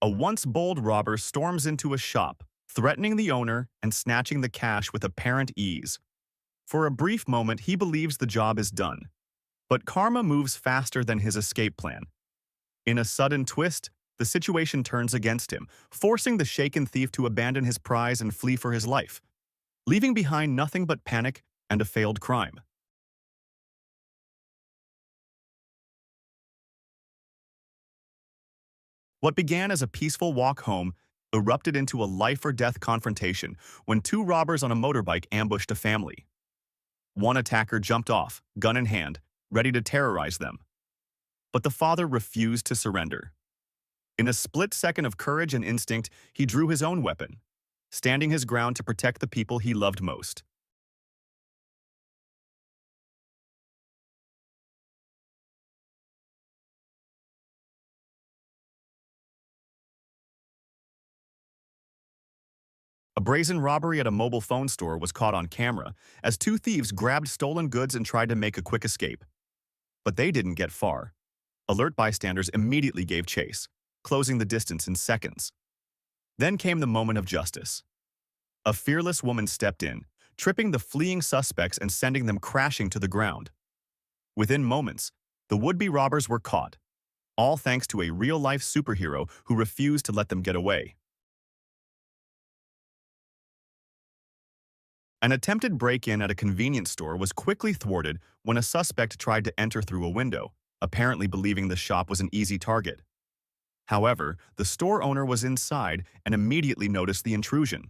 A once bold robber storms into a shop, threatening the owner and snatching the cash with apparent ease. For a brief moment, he believes the job is done. But karma moves faster than his escape plan. In a sudden twist, the situation turns against him, forcing the shaken thief to abandon his prize and flee for his life, leaving behind nothing but panic and a failed crime. What began as a peaceful walk home erupted into a life-or-death confrontation when two robbers on a motorbike ambushed a family. One attacker jumped off, gun in hand, ready to terrorize them. But the father refused to surrender. In a split second of courage and instinct, he drew his own weapon, standing his ground to protect the people he loved most. A brazen robbery at a mobile phone store was caught on camera as two thieves grabbed stolen goods and tried to make a quick escape. But they didn't get far. Alert bystanders immediately gave chase, closing the distance in seconds. Then came the moment of justice. A fearless woman stepped in, tripping the fleeing suspects and sending them crashing to the ground. Within moments, the would-be robbers were caught, all thanks to a real-life superhero who refused to let them get away. An attempted break-in at a convenience store was quickly thwarted when a suspect tried to enter through a window, apparently believing the shop was an easy target. However, the store owner was inside and immediately noticed the intrusion.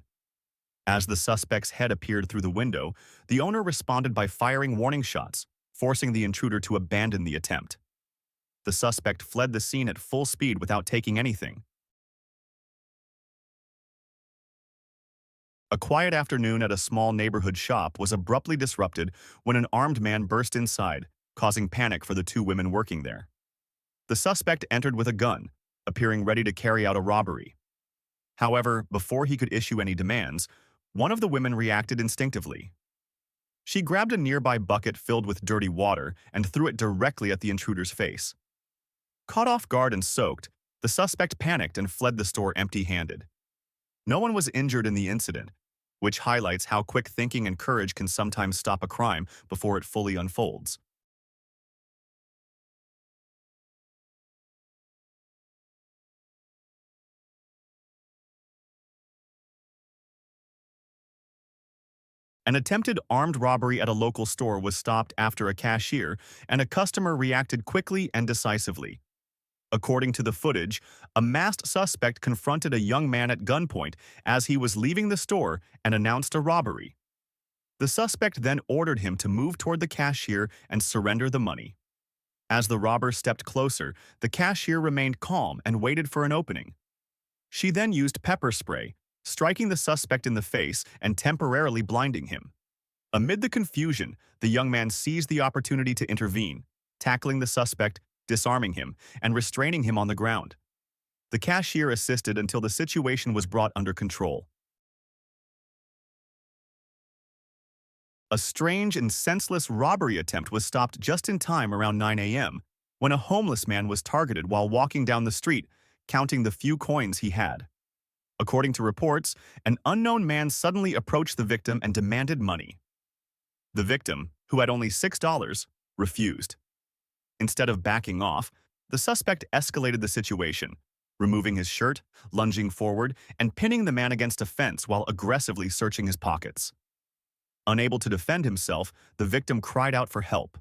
As the suspect's head appeared through the window, the owner responded by firing warning shots, forcing the intruder to abandon the attempt. The suspect fled the scene at full speed without taking anything. A quiet afternoon at a small neighborhood shop was abruptly disrupted when an armed man burst inside, causing panic for the two women working there. The suspect entered with a gun, appearing ready to carry out a robbery. However, before he could issue any demands, one of the women reacted instinctively. She grabbed a nearby bucket filled with dirty water and threw it directly at the intruder's face. Caught off guard and soaked, the suspect panicked and fled the store empty-handed. No one was injured in the incident, which highlights how quick thinking and courage can sometimes stop a crime before it fully unfolds. An attempted armed robbery at a local store was stopped after a cashier and a customer reacted quickly and decisively. According to the footage, a masked suspect confronted a young man at gunpoint as he was leaving the store and announced a robbery. The suspect then ordered him to move toward the cashier and surrender the money. As the robber stepped closer, the cashier remained calm and waited for an opening. She then used pepper spray, striking the suspect in the face and temporarily blinding him. Amid the confusion, the young man seized the opportunity to intervene, tackling the suspect, disarming him, and restraining him on the ground. The cashier assisted until the situation was brought under control. A strange and senseless robbery attempt was stopped just in time around 9 a.m. when a homeless man was targeted while walking down the street, counting the few coins he had. According to reports, an unknown man suddenly approached the victim and demanded money. The victim, who had only $6, refused. Instead of backing off, the suspect escalated the situation, removing his shirt, lunging forward, and pinning the man against a fence while aggressively searching his pockets. Unable to defend himself, the victim cried out for help.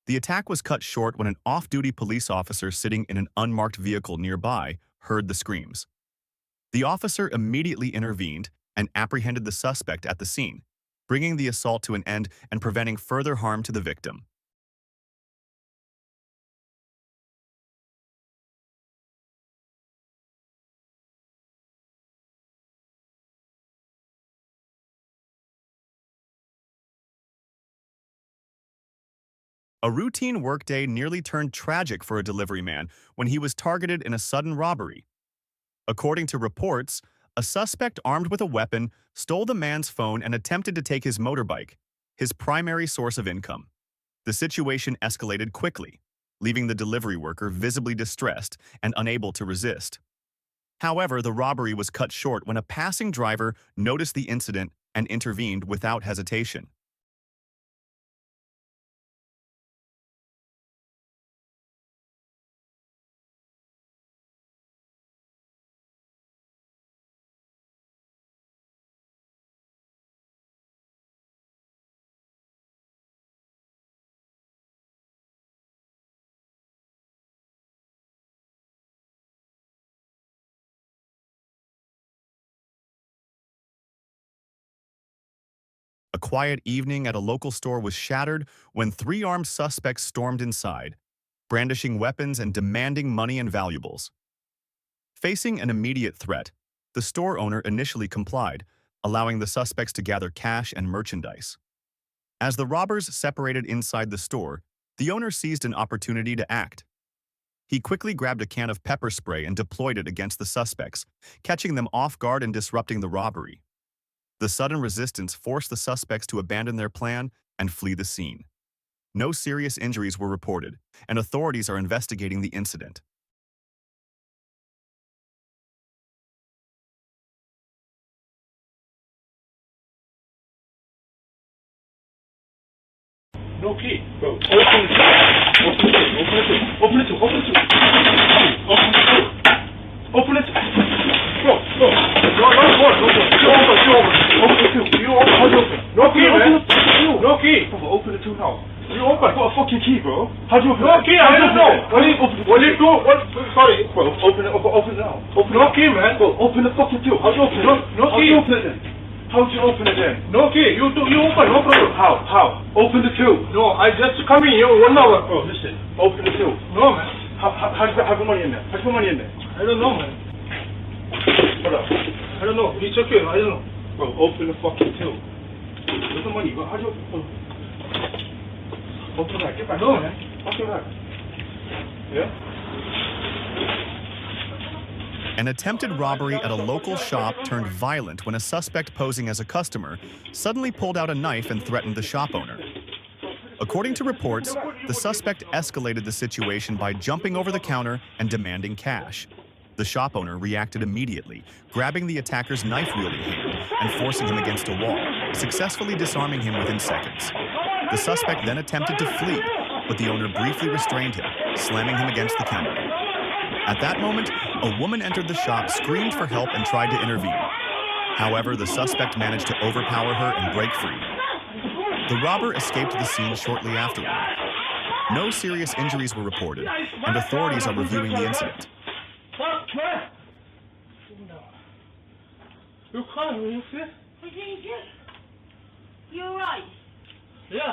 The attack was cut short when an off-duty police officer sitting in an unmarked vehicle nearby heard the screams. The officer immediately intervened and apprehended the suspect at the scene, bringing the assault to an end and preventing further harm to the victim. A routine workday nearly turned tragic for a delivery man when he was targeted in a sudden robbery. According to reports, a suspect armed with a weapon stole the man's phone and attempted to take his motorbike, his primary source of income. The situation escalated quickly, leaving the delivery worker visibly distressed and unable to resist. However, the robbery was cut short when a passing driver noticed the incident and intervened without hesitation. A quiet evening at a local store was shattered when three armed suspects stormed inside, brandishing weapons and demanding money and valuables. Facing an immediate threat, the store owner initially complied, allowing the suspects to gather cash and merchandise. As the robbers separated inside the store, the owner seized an opportunity to act. He quickly grabbed a can of pepper spray and deployed it against the suspects, catching them off guard and disrupting the robbery. The sudden resistance forced the suspects to abandon their plan and flee the scene. No serious injuries were reported, and authorities are investigating the incident. No key. Bro, open the door. Open the door. Open the door. Open the door. Open the door. Bro. No, open the door. You open. How do you open? No key, man. No key. Bro, open the door now. You open. I got a fucking key, bro. How do you open? No key. I don't know. What do you do? Sorry. Bro, open it. Open it now. No key, man. Bro, open the fucking door. How do you open it? No key. How do you open it then? How'd you open it then? No key. You open. No problem. How? Open the till. No, I just come in here 1 hour. Bro, listen. Open the till. No, man. How'd you have the money in there? How'd you put money in there? I don't know, man. Hold up. I don't know. It's okay. I don't know. Bro, open the fucking till. Where's the money? Bro, how'd you open? Open that. Get back. No, man. Open that. Yeah? An attempted robbery at a local shop turned violent when a suspect posing as a customer suddenly pulled out a knife and threatened the shop owner. According to reports, the suspect escalated the situation by jumping over the counter and demanding cash. The shop owner reacted immediately, grabbing the attacker's knife-wielding hand and forcing him against a wall, successfully disarming him within seconds. The suspect then attempted to flee, but the owner briefly restrained him, slamming him against the counter. At that moment, a woman entered the shop, screamed for help, and tried to intervene. However, the suspect managed to overpower her and break free. The robber escaped the scene shortly afterward. No serious injuries were reported, and authorities are reviewing the incident. You crying, you all right? Yeah,